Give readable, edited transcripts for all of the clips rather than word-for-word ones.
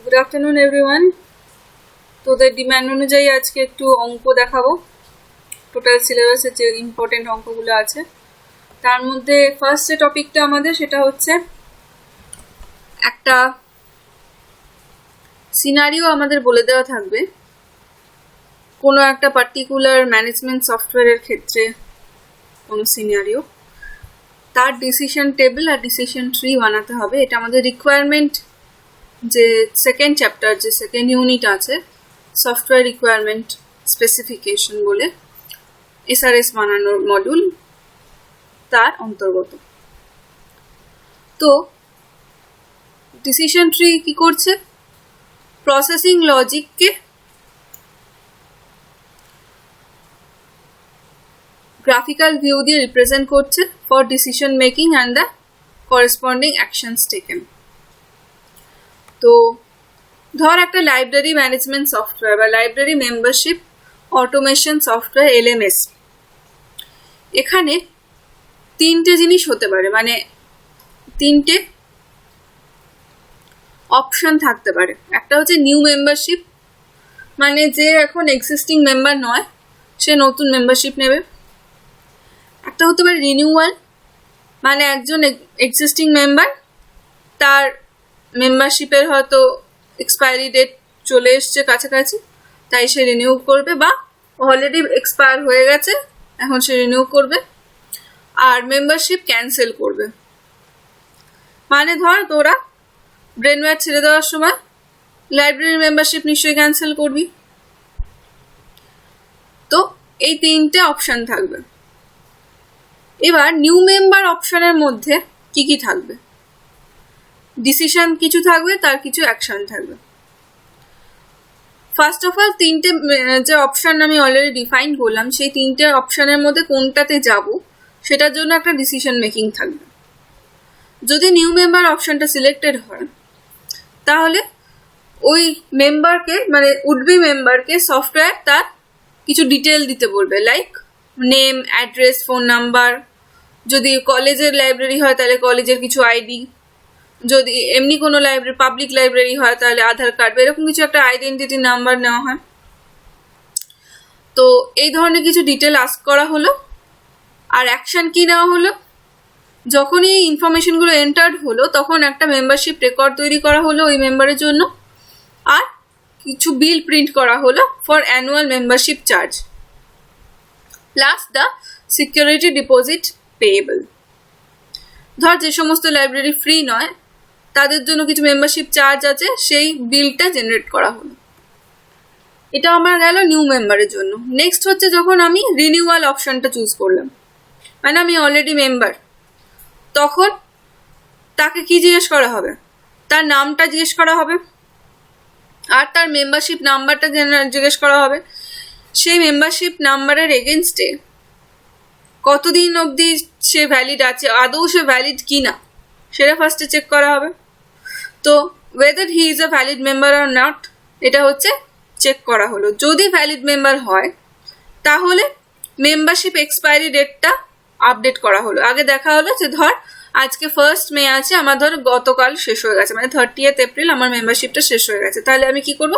Good afternoon everyone. তোদের demand অনুযায়ী আজকে একটু অঙ্ক দেখাবো। টোটাল সিলেবাসের যে ইম্পর্টেন্ট অঙ্কগুলো আছে তার মধ্যে ফার্স্ট যে টপিকটা আমাদের সেটা হচ্ছে একটা সিনারিও আমাদের বলে দেওয়া থাকবে কোনো একটা পার্টিকুলার ম্যানেজমেন্ট সফটওয়্যারের ক্ষেত্রে কোনো সিনারিও, তার ডিসিশন টেবিল আর ডিসিশন ট্রি বানাতে হবে। এটা আমাদের রিকোয়ারমেন্ট যে সেকেন্ড চ্যাপ্টার, যে সেকেন্ড ইউনিট আছে সফটওয়্যার রিকোয়ারমেন্ট স্পেসিফিকেশন বলে এসআরএস বানানোর মডিউল, তার অন্তর্গত। তো ডিসিশন ট্রি কি করছে? প্রসেসিং লজিককে গ্রাফিক্যাল ভিউ দিয়ে রিপ্রেজেন্ট করছে for decision making and the corresponding actions taken. তো ধর একটা লাইব্রেরি ম্যানেজমেন্ট সফটওয়্যার বা library membership automation software LMS, এখানে তিনটে জিনিস হতে পারে, মানে তিনটে অপশন থাকতে পারে। একটা হচ্ছে নিউ মেম্বারশিপ, মানে যে এখন এক্সিস্টিং মেম্বার নয় সে নতুন মেম্বারশিপ নেবে। একটা হতে পারে রিনিউয়াল, মানে একজন এক্সিস্টিং মেম্বার তার মেম্বারশিপের হয়তো এক্সপায়ারি ডেট চলে এসছে কাছাকাছি, তাই সে রিনিউ করবে, বা অলরেডি এক্সপায়ার হয়ে গেছে এখন সে রিনিউ করবে। আর মেম্বারশিপ ক্যান্সেল করবে, মানে ধর তোরা ব্রেনওয়্যার ছেড়ে দেওয়ার সময় লাইব্রেরি মেম্বারশিপ নিশ্চয়ই ক্যান্সেল করবি। তো এই তিনটে অপশন থাকবে। এবার নিউ মেম্বার অপশনের মধ্যে কি কি থাকবে? ডিসিশন কিছু থাকবে, তার কিছু অ্যাকশন থাকবে। ফার্স্ট অফ অল তিনটে যে অপশন আমি অলরেডি ডিফাইন করলাম, সেই তিনটে অপশনের মধ্যে কোনটাতে যাব সেটার জন্য একটা ডিসিশন মেকিং থাকবে। যদি নিউ মেম্বার অপশনটা সিলেক্টেড হয় তাহলে ওই মেম্বারকে, মানে উডবি মেম্বারকে সফটওয়্যার তার কিছু ডিটেল দিতে বলবে, like name, address, phone number. যদি কলেজের লাইব্রেরি হয় তাহলে কলেজের কিছু আইডি, যদি এমনি কোনো লাইব্রেরি পাবলিক লাইব্রেরি হয় তাহলে আধার কার্ড, এরকম কিছু একটা আইডেন্টিটি নাম্বার নেওয়া হয়। তো এই ধরনের কিছু ডিটেল আস্ক করা হলো। আর অ্যাকশন কি নেওয়া হলো? যখনই এই ইনফরমেশনগুলো এন্টার্ড হলো তখন একটা মেম্বারশিপ রেকর্ড তৈরি করা হলো ওই মেম্বারের জন্য, আর কিছু বিল প্রিন্ট করা হলো for annual membership charge plus the security deposit payable. ধর যে সমস্ত লাইব্রেরি ফ্রি নয় তাদের জন্য কিছু মেম্বারশিপ চার্জ আছে, সেই বিলটা জেনারেট করা হলো। এটা আমার গেল নিউ মেম্বারের জন্য। নেক্সট হচ্ছে যখন আমি রিনিউয়াল অপশনটা চুজ করলাম, মানে আমি অলরেডি মেম্বার, তখন তাকে কি জিজ্ঞেস করা হবে? তার নামটা জিজ্ঞেস করা হবে আর তার মেম্বারশিপ নাম্বারটা জিজ্ঞেস করা হবে। সেই মেম্বারশিপ নাম্বারের এগেনস্টে কতদিন অবধি সে ভ্যালিড আছে, আদৌ সে ভ্যালিড কি না সেটা ফার্স্টে চেক করা হবে। তো whether he is a valid member are not, এটা হচ্ছে চেক করা হলো। যদি ভ্যালিড মেম্বার হয় তাহলে মেম্বারশিপ এক্সপায়ারি ডেটটা আপডেট করা হলো। আগে দেখা হলো যে ধর আজকে 1st মে আছে, আমার ধর গতকাল শেষ হয়ে গেছে, মানে 30th এপ্রিল আমার মেম্বারশিপটা শেষ হয়ে গেছে। তাহলে আমি কি করব?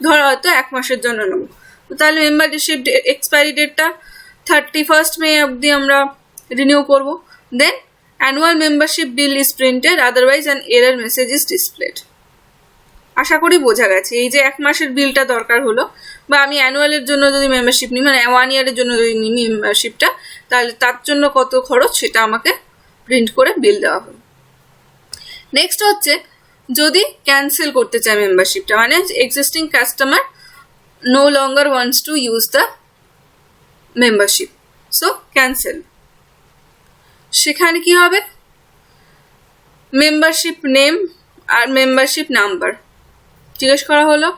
ধর হয়তো 1 মাসের জন্য নেবো, তাহলে মেম্বারশিপ এক্সপায়ারি ডেটটা 31st মে অবধি আমরা রিনিউ করব। Then annual membership bill is printed, otherwise an error message is displayed. আশা করি বোঝা গেছে। এই যে 1 মাসের বিলটা দরকার হলো, বা আমি অ্যানুয়ালের জন্য যদি মেম্বারশিপ নিই, মানে 1 ইয়ারের জন্য যদি নিই মেম্বারশিপটা, তাহলে তার জন্য কত খরচ সেটা আমাকে প্রিন্ট করে বিল দেওয়া হবে। নেক্সট হচ্ছে যদি ক্যান্সেল করতে চায় মেম্বারশিপটা, মানে existing customer no longer wants to use the membership, so cancel. সেখানে কি হবে? মেম্বারশিপ নেম আর মেম্বারশিপ নাম্বার জিজ্ঞেস করা হলো।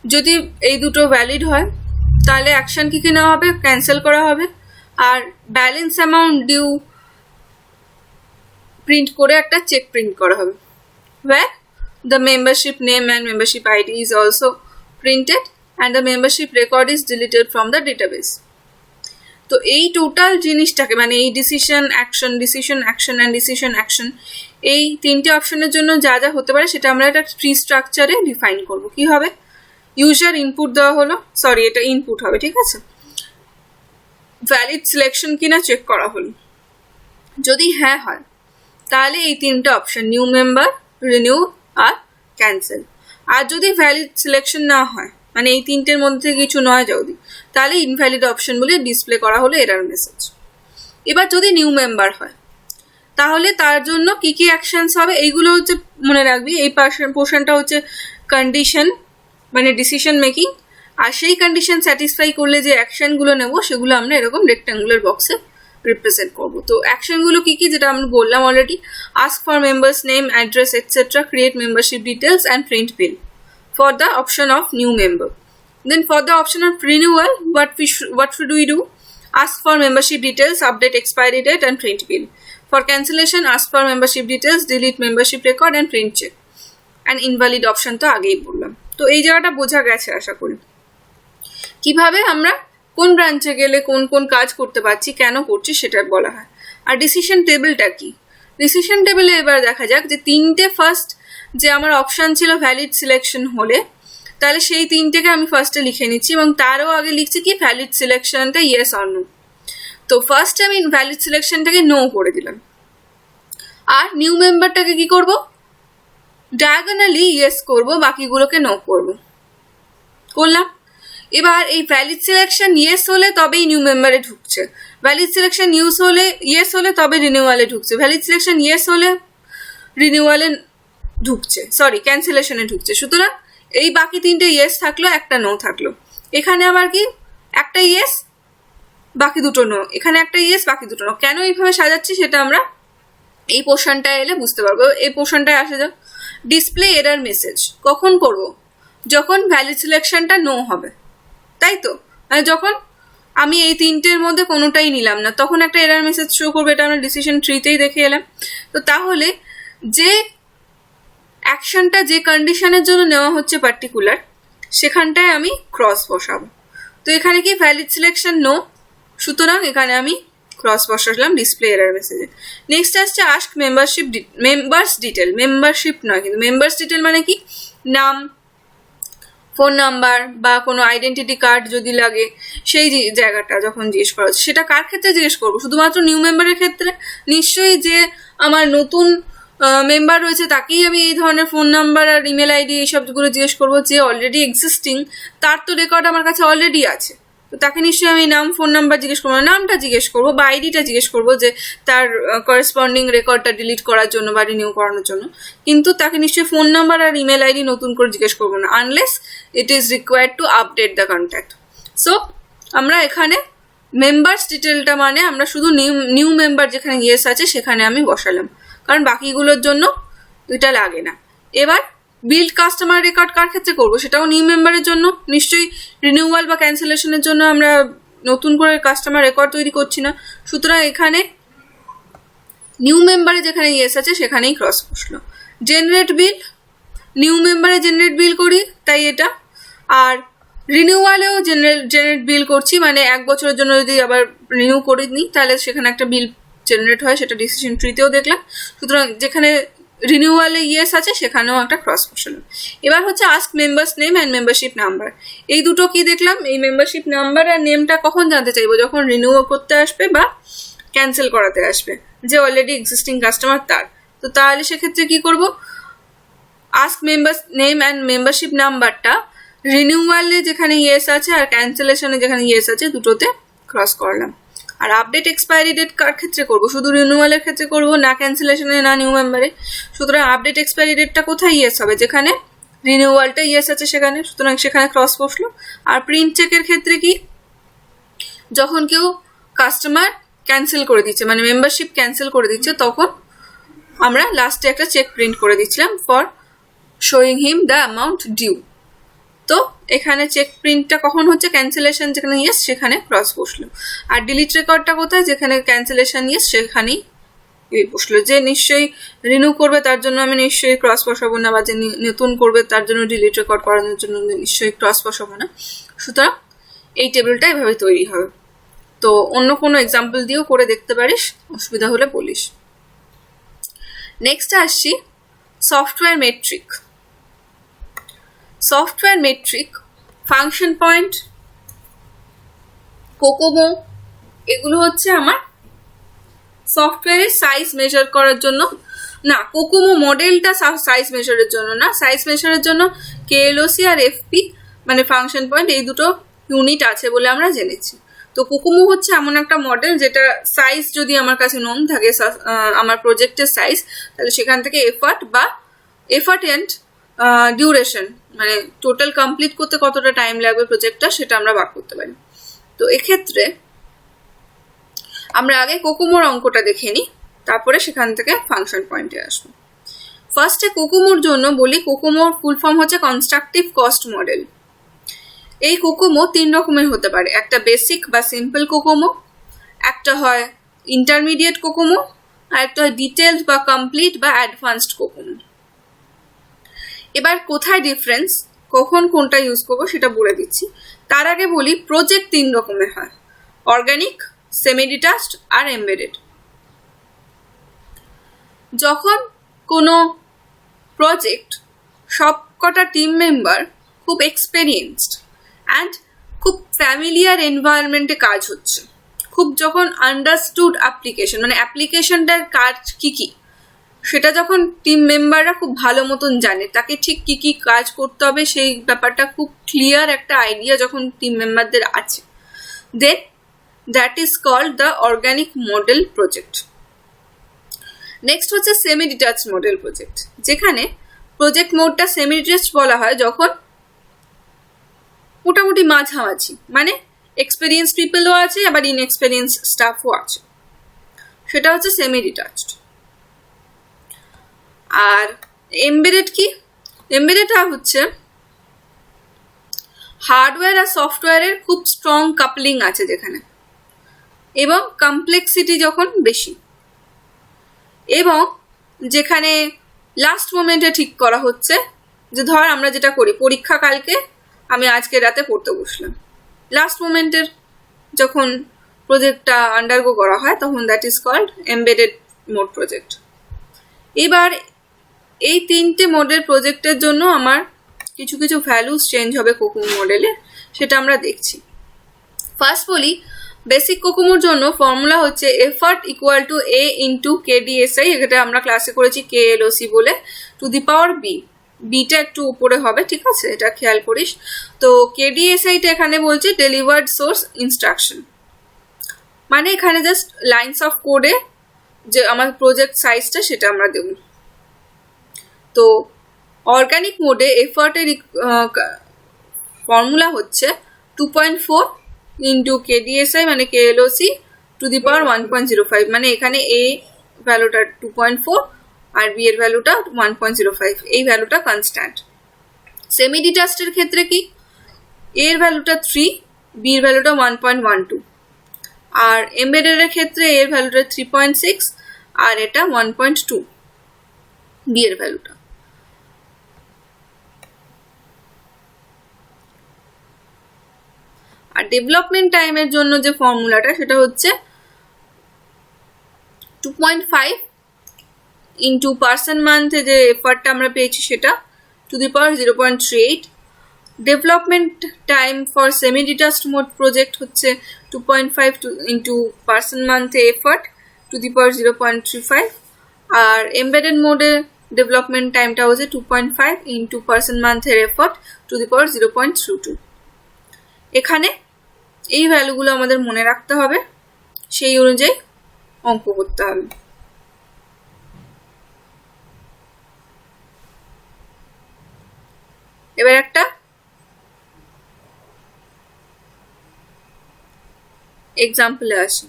যদি এই দুটো ভ্যালিড হয় তাহলে অ্যাকশন কি নেওয়া হবে? ক্যান্সেল করা হবে। আর ব্যালেন্স অ্যামাউন্ট ডিউ প্রিন্ট করে একটা চেক প্রিন্ট করা হবে, where the membership name and membership ID is also printed and the membership record is deleted from the database. তো এই টোটাল জিনিসটাকে, মানে এই decision action and decision action, এই তিনটে অপশনের জন্য যা যা হতে পারে সেটা আমরা একটা ট্রি স্ট্রাকচারে ডিফাইন করব। কি হবে? ইউজার ইনপুট দেওয়া হলো, সরি এটা ইনপুট হবে, ঠিক আছে। ভ্যালিড সিলেকশন কিনা চেক করা হলো, যদি হ্যাঁ হয় তাহলে এই তিনটে অপশন নিউ মেম্বার, রিনিউ আর ক্যান্সেল। আর যদি ভ্যালিড সিলেকশন না হয়, মানে এই তিনটের মধ্যে কিছু নয় যদি, তাহলে ইনভ্যালিড অপশন বলে ডিসপ্লে করা হলো এরার মেসেজ। এবার যদি নিউ মেম্বার হয় তাহলে তার জন্য কি কি অ্যাকশনস হবে এইগুলো হচ্ছে মনে রাখবি। এই পোর্শনটা হচ্ছে কন্ডিশন, মানে ডিসিশন মেকিং। আর সেই কন্ডিশন স্যাটিসফাই করলে যে অ্যাকশনগুলো নেব সেগুলো আমরা এরকম রেক্ট্যাঙ্গুলার বক্সে রিপ্রেজেন্ট করবো। তো অ্যাকশনগুলো কি কি, যেটা আমরা বললাম already, ask for members name, address etcetera, create membership details and print bill for the option of new member. Then for the option of renewal, what should we do? Ask for membership details, update expiry date and print bill. For cancellation, ask for membership details, delete membership record and print check. And invalid option তো আগেই বললাম। তো এই জায়গাটা বোঝা গেছে আশা করি, কিভাবে আমরা কোন ব্রাঞ্চে গেলে কোন কোন কাজ করতে পারছি, কেন করছি সেটা বলা হয়। আর ডিসিশন টেবিলটা কি? ডিসিশন টেবিলে এবার দেখা যাক যে তিনটে ফার্স্ট যে আমার অপশান ছিল ভ্যালিড সিলেকশন হলে, তাহলে সেই তিনটেকে আমি ফার্স্টে লিখে নিচ্ছি এবং তারও আগে লিখছি কি ভ্যালিড সিলেকশনটা ইয়েস অর নো। তো ফার্স্টে আমি ভ্যালিড সিলেকশনটাকে নো করে দিলাম, আর নিউ মেম্বারটাকে কি করব? ডায়াগোনালি ইয়েস করব, বাকিগুলোকে নো করব। করলাম। এবার এই ভ্যালিড সিলেকশন ইয়েস হলে তবেই নিউ মেম্বারে ঢুকছে, ভ্যালিড সিলেকশন ইয়েস হলে তবে রিনিউয়ালে ঢুকছে, ভ্যালিড সিলেকশন ইয়েস হলে রিনিউয়ালে ঢুকছে, সরি ক্যান্সেলেশনে ঢুকছে। সুতরাং এই বাকি তিনটে ইয়েস থাকলো, একটা নো থাকলো। এখানে আবার কি একটা ইয়েস বাকি দুটো নো, এখানে একটা ইয়েস বাকি দুটো নো। কেন এইভাবে সাজাচ্ছি সেটা আমরা এই পোর্শনটায় এলে বুঝতে পারবো। এই পোর্শনটায় আসা যাক। ডিসপ্লে এরার মেসেজ কখন করব? যখন ভ্যালিড সিলেকশনটা নো হবে, তাই তো? মানে যখন আমি এই তিনটের মধ্যে কোনোটাই নিলাম না, তখন একটা এরার মেসেজ শো করবে। এটা আমরা ডিসিশন ট্রিতেই দেখে এলাম। তো তাহলে যে অ্যাকশনটা যে কন্ডিশনের জন্য নেওয়া হচ্ছে পার্টিকুলার, সেখানটায় আমি ক্রস বসাবো। তো এখানে কি ভ্যালিড সিলেকশন নো, সুতরাং এখানে আমি ক্রস বসালাম ডিসপ্লে এরার মেসেজে। নেক্সট আসছে আস্ক মেম্বার্স ডিটেল, মেম্বারশিপ নয় কিন্তু মেম্বার্স ডিটেল মানে কি, নাম, ফোন নাম্বার বা কোনো আইডেন্টিটি কার্ড যদি লাগে সেই জায়গাটা যখন জিজ্ঞেস করা হচ্ছে, সেটা কার ক্ষেত্রে জিজ্ঞেস করবো? শুধুমাত্র নিউ মেম্বারের ক্ষেত্রে? নিশ্চয়ই যে আমার নতুন মেম্বার রয়েছে তাকেই আমি এই ধরনের ফোন নাম্বার আর ইমেল আইডি এইসবগুলো জিজ্ঞেস করবো। যে অলরেডি এক্সিস্টিং, তার তো রেকর্ড আমার কাছে অলরেডি আছে, তো তাকে নিশ্চয়ই আমি নাম ফোন নাম্বার জিজ্ঞেস করবো না, নামটা জিজ্ঞেস করবো বা আইডিটা জিজ্ঞেস করবো, যে তার করেসপন্ডিং রেকর্ডটা ডিলিট করার জন্য বা রিনিউ করানোর জন্য। কিন্তু তাকে নিশ্চয়ই ফোন নাম্বার আর ইমেল আইডি নতুন করে জিজ্ঞেস করবো না, unless it is required to update the contact. So আমরা এখানে মেম্বার্স ডিটেলটা মানে আমরা শুধু নিউ মেম্বার যেখানে ইয়েস আছে সেখানে আমি বসালাম, কারণ বাকিগুলোর জন্য এটা লাগে না। এবার বিল্ড কাস্টমার রেকর্ড কার ক্ষেত্রে করবো? সেটাও নিউ মেম্বারের জন্য। নিশ্চয়ই রিনিউয়াল বা ক্যান্সেলেশনের জন্য আমরা নতুন করে কাস্টমার রেকর্ড তৈরি করছি না, সুতরাং এখানে নিউ মেম্বারে যেখানে ইয়েস আছে সেখানেই ক্রস বসলো। জেনারেট বিল, নিউ মেম্বারে জেনারেট বিল করি তাই এটা, আর রিনিউয়ালেও জেনারেট বিল করছি, মানে 1 বছরের জন্য যদি আবার রিনিউ করে নিই তাহলে সেখানে একটা বিল জেনারেট হয়, সেটা ডিসিশন ট্রিতেও দেখলাম। সুতরাং যেখানে রিনিউয়ালে ইয়েস আছে সেখানেও একটা ক্রস বসালাম। এবার হচ্ছে ask members name and membership number. এই দুটো কি দেখলাম? এই মেম্বারশিপ নাম্বার আর নেমটা কখন জানতে চাইবো? যখন রিনিউ করতে আসবে বা ক্যান্সেল করাতে আসবে, যে অলরেডি এক্সিস্টিং কাস্টমার তার। তো তাহলে সেক্ষেত্রে কি করব? Ask members name and membership নাম্বারটা রিনিউয়ালে যেখানে ইয়েস আছে আর ক্যান্সেলেশনে যেখানে ইয়েস আছে দুটোতে ক্রস করলাম। আর আপডেট এক্সপায়ারি ডেট কার ক্ষেত্রে করবো? শুধু রিনিউয়ালের ক্ষেত্রে করবো, না ক্যান্সেলেশনে না নিউ মেম্বারে। সুতরাং আপডেট এক্সপায়ারি ডেটটা কোথায় ইয়েস হবে? যেখানে রিনিউয়ালটা ইয়েস আছে সেখানে, সুতরাং সেখানে ক্রস বসলো। আর প্রিন্ট চেকের ক্ষেত্রে কি, যখন কেউ কাস্টমার ক্যান্সেল করে দিচ্ছে, মানে মেম্বারশিপ ক্যান্সেল করে দিচ্ছে, তখন আমরা লাস্টে একটা চেক প্রিন্ট করে দিচ্ছিলাম for showing him the amount due. তো এখানে চেক প্রিন্টটা কখন হচ্ছে? ক্যান্সেলেশন যেখানে ইয়েস সেখানে ক্রস বসলো। আর ডিলিট রেকর্ডটা কোথায়? যেখানে ক্যান্সেলেশন ইয়েস সেখানেই বসলো। যে নিশ্চয়ই রিনিউ করবে তার জন্য আমি নিশ্চয়ই ক্রস বসাবো না, বা যে নতুন করবে তার জন্য ডিলিট রেকর্ড করানোর জন্য নিশ্চয়ই ক্রস বসাবো না। সুতরাং এই টেবিলটা এভাবে তৈরি হবে। তো অন্য কোনো এক্সাম্পল দিয়েও করে দেখতে পারিস, অসুবিধা হলে বলিস। নেক্সট আসছি software metric. Software metric, function point, COCOMO, এগুলো হচ্ছে আমার সফটওয়্যারের সাইজ মেজার করার জন্য। না, কোকোমো মডেলটা সাইজ মেজারের জন্য না, সাইজ মেজারের জন্য কেএলওসি আর এফপি মানে ফাংশন পয়েন্ট এই দুটো ইউনিট আছে বলে আমরা জেনেছি। তো কোকোমো হচ্ছে এমন একটা মডেল যেটা সাইজ যদি আমার কাছে নোন থাকে, আমার প্রজেক্টের সাইজ, তাহলে সেখান থেকে এফার্ট অ্যান্ড ডিউরেশন মানে টোটাল কমপ্লিট করতে কতটা টাইম লাগবে প্রজেক্টটা, সেটা আমরা বার করতে পারি। তো এক্ষেত্রে আমরা আগে কোকোমোর অঙ্কটা দেখে নিই, তারপরে সেখান থেকে ফাংশন পয়েন্টে আসবো। ফার্স্টে কোকোমোর জন্য বলি, কোকোমোর ফুল ফর্ম হচ্ছে কনস্ট্রাকটিভ কস্ট মডেল। এই কোকোমো 3 রকমের হতে পারে, একটা বেসিক বা সিম্পল কোকোমো, একটা হয় ইন্টারমিডিয়েট কোকোমো, আর একটা হয় ডিটেলড বা কমপ্লিট বা অ্যাডভান্সড কোকোমো। এবার কোথায় ডিফারেন্স, কখন কোনটা ইউজ করবো সেটা বলে দিচ্ছি। তার আগে বলি প্রজেক্ট 3 রকমের হয়, অর্গানিক, সেমি ডিটাচড আর এমবেডেড। যখন কোনো প্রজেক্ট সবকটা টিম মেম্বার খুব এক্সপেরিয়েন্সড অ্যান্ড খুব ফ্যামিলিয়ার এনভায়রনমেন্টে কাজ হচ্ছে, খুব যখন আন্ডারস্টুড অ্যাপ্লিকেশন মানে অ্যাপ্লিকেশনটার কাজ কি কি সেটা যখন টিম মেম্বাররা খুব ভালো মতন জানে, তাকে ঠিক কি কি কাজ করতে হবে সেই ব্যাপারটা খুব ক্লিয়ার একটা আইডিয়া যখন টিম মেম্বারদের আছে, then that is called the organic model project. Next হচ্ছে সেমি ডিটাচ মডেল প্রজেক্ট, যেখানে প্রজেক্ট মোডটা সেমি ডিটাচ বলা হয় যখন মোটামুটি মাঝামাঝি, মানে এক্সপেরিয়েন্স পিপলও আছে আবার ইনএক্সপেরিয়েন্স স্টাফও আছে, সেটা হচ্ছে সেমি ডিটাচড। আর এমবেডেড কি, এমবেডেডটা হচ্ছে হার্ডওয়্যার আর সফটওয়্যারের খুব স্ট্রং কাপলিং আছে যেখানে, এবং কমপ্লেক্সিটি যখন বেশি, এবং যেখানে লাস্ট মোমেন্টে ঠিক করা হচ্ছে যে ধর আমরা যেটা করি, পরীক্ষা কালকে, আমি আজকে রাতে পড়তে বসলাম, লাস্ট মোমেন্টের যখন প্রজেক্টটা আন্ডারগো করা হয় তখন that is called embedded mode project. এবার এই 3টে মডেল প্রজেক্টের জন্য আমার কিছু কিছু ভ্যালুস চেঞ্জ হবে কোকোমো মডেলে, সেটা আমরা দেখছি। ফার্স্ট বলি, বেসিক কোকোমোর জন্য ফর্মুলা হচ্ছে effort equal to a into KDSI, এটা আমরা ক্লাসে করেছি কেএলওসি বলে, to the power B, beta একটু উপরে হবে, ঠিক আছে, এটা খেয়াল করিস। তো কেডিএসআইটা এখানে বলছে ডেলিভার্ড সোর্স ইনস্ট্রাকশন, মানে এখানে জাস্ট লাইনস অফ কোডে যে আমার প্রজেক্ট সাইজটা সেটা আমরা দেব। তো অর্গানিক মোডে এফার্টের ফর্মুলা হচ্ছে 2.4 ইন্টু কেডিএসআই মানে কেএলওসি টু দি পাওয়ার 1.05, মানে এখানে এ ভ্যালুটা 2.4 আর বি এর ভ্যালুটা 1.05, এই ভ্যালুটা কনস্ট্যান্ট। সেমি ডিটাচডের ক্ষেত্রে কি, এ এর ভ্যালুটা 3, বি এর ভ্যালুটা 1.12, আর এমবেডেডের ক্ষেত্রে এর ভ্যালুটা 3.6 আর এটা 1.2 বি এর ভ্যালুটা। আর ডেভেলপমেন্ট টাইমের জন্য যে ফর্মুলাটা সেটা হচ্ছে 2.5 ইন্টু পার্সন মান্থে যে এফার্টটা আমরা পেয়েছি সেটা to the power 0.38। Development time for semi detached mode project হচ্ছে 2.5 ইন্টু পার্সন মান্থে এফার্ট টু দি পাওয়ার 0.35, আর এমবেডেড মোডে ডেভেলপমেন্ট টাইমটা হচ্ছে 2.5 ইন্টু পার্সন মান্থের এফার্ট টু দি পাওয়ার 0.32। এখানে এই ভ্যালুগুলো আমাদের মনে রাখতে হবে, সেই অনুযায়ী অঙ্ক করতে হবে। এবার একটা এক্সাম্পলে আসি।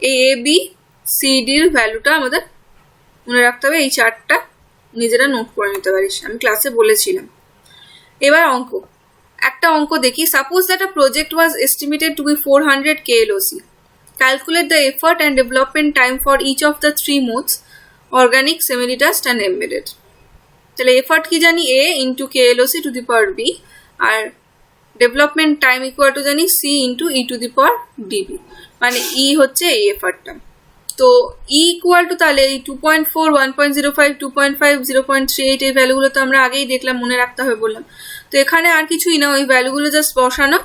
এই এ বি সি ডির ভ্যালুটা আমাদের মনে রাখতে হবে, এই চারটা নিজেরা নোট করে নিতে পারিস, আমি ক্লাসে বলেছিলাম। এবার অঙ্ক, একটা অঙ্ক দেখি। Suppose that a project was estimated to be 400 KLOC. Calculate the effort and development time for each of the 3 modes, organic, semi-detached and embedded. তাহলে এফার্ট কি জানি a into KLOC to the power b, আর development time equal to জানি c into e to the power db. মানে ই হচ্ছে এই এফার্টটা। তো E equal to তাহলে এই 2.4, 1.05, 2.5, 0.38 এই ভ্যালুগুলো তো আমরা আগেই দেখলাম, মনে রাখতে হবে বললাম। তো এখানে আর কিছুই না, ওই ভ্যালুগুলো জাস্ট বসানো,